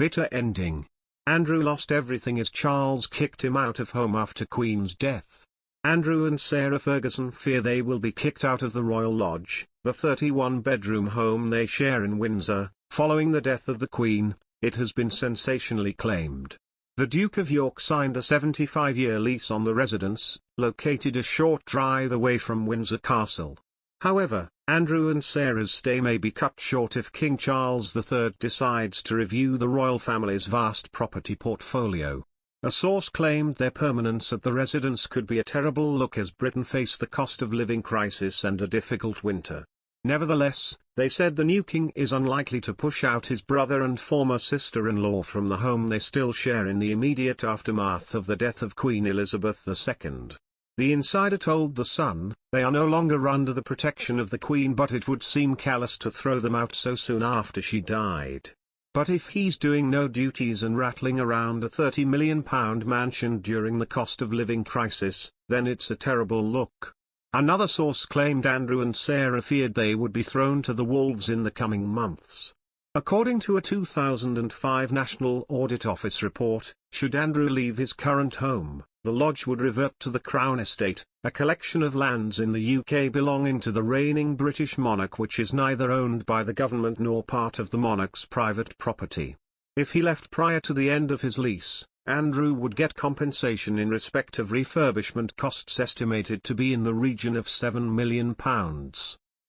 Bitter ending. Andrew lost everything as Charles kicked him out of home after Queen's death. Andrew and Sarah Ferguson fear they will be kicked out of the Royal Lodge, the 31-bedroom home they share in Windsor, following the death of the Queen, it has been sensationally claimed. The Duke of York signed a 75-year lease on the residence, located a short drive away from Windsor Castle. However, Andrew and Sarah's stay may be cut short if King Charles III decides to review the royal family's vast property portfolio. A source claimed their permanence at the residence could be a terrible look as Britain faced the cost of living crisis and a difficult winter. Nevertheless, they said the new king is unlikely to push out his brother and former sister-in-law from the home they still share in the immediate aftermath of the death of Queen Elizabeth II. The insider told The Sun, "They are no longer under the protection of the Queen, but it would seem callous to throw them out so soon after she died. But if he's doing no duties and rattling around a £30 million mansion during the cost of living crisis, then it's a terrible look." Another source claimed Andrew and Sarah feared they would be thrown to the wolves in the coming months. According to a 2005 National Audit Office report, should Andrew leave his current home, the lodge would revert to the Crown Estate, a collection of lands in the UK belonging to the reigning British monarch which is neither owned by the government nor part of the monarch's private property. If he left prior to the end of his lease, Andrew would get compensation in respect of refurbishment costs estimated to be in the region of £7 million.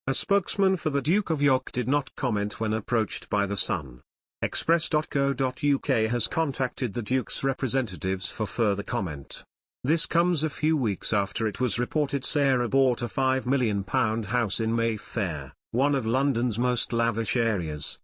A spokesman for the Duke of York did not comment when approached by The Sun. Express.co.uk has contacted the Duke's representatives for further comment. This comes a few weeks after it was reported Sarah bought a £5 million house in Mayfair, one of London's most lavish areas.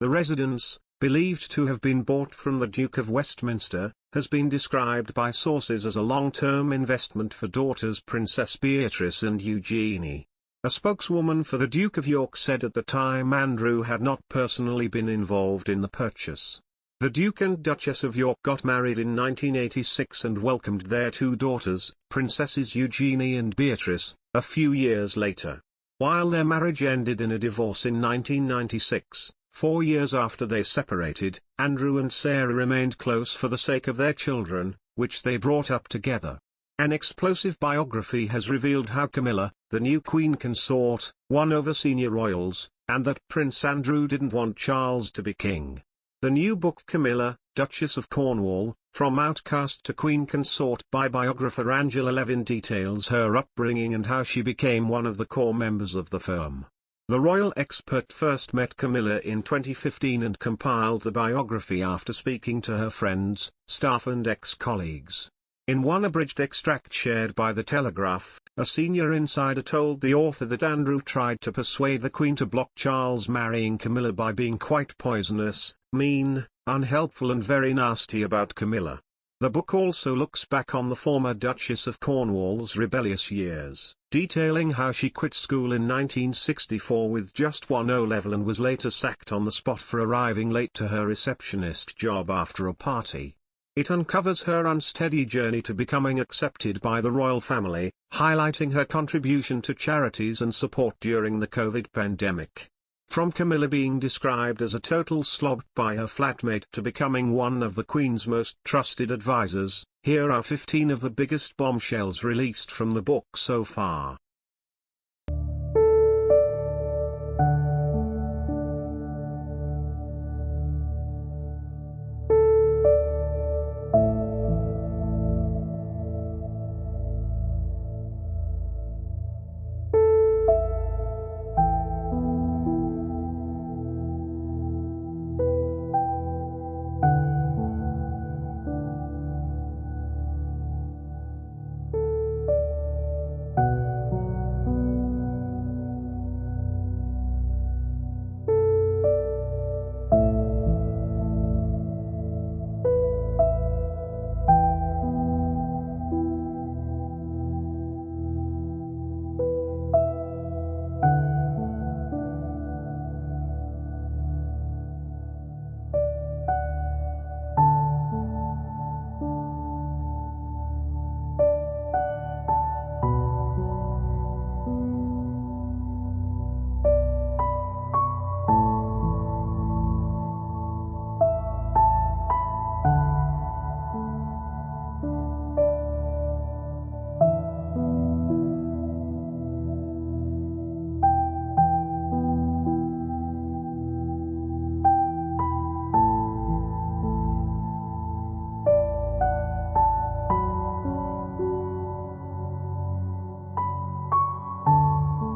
The residence, believed to have been bought from the Duke of Westminster, has been described by sources as a long-term investment for daughters Princess Beatrice and Eugenie. A spokeswoman for the Duke of York said at the time Andrew had not personally been involved in the purchase. The Duke and Duchess of York got married in 1986 and welcomed their two daughters, Princesses Eugenie and Beatrice, a few years later. While their marriage ended in a divorce in 1996, 4 years after they separated, Andrew and Sarah remained close for the sake of their children, which they brought up together. An explosive biography has revealed how Camilla, the new Queen consort, won over senior royals, and that Prince Andrew didn't want Charles to be king. The new book Camilla, Duchess of Cornwall, From Outcast to Queen Consort by biographer Angela Levin details her upbringing and how she became one of the core members of the firm. The royal expert first met Camilla in 2015 and compiled the biography after speaking to her friends, staff and ex-colleagues. In one abridged extract shared by The Telegraph, a senior insider told the author that Andrew tried to persuade the Queen to block Charles marrying Camilla by being quite poisonous, mean, unhelpful and very nasty about Camilla. The book also looks back on the former Duchess of Cornwall's rebellious years, detailing how she quit school in 1964 with just one O-level and was later sacked on the spot for arriving late to her receptionist job after a party. It uncovers her unsteady journey to becoming accepted by the royal family, highlighting her contribution to charities and support during the COVID pandemic. From Camilla being described as a total slob by her flatmate to becoming one of the Queen's most trusted advisors, here are 15 of the biggest bombshells released from the book so far.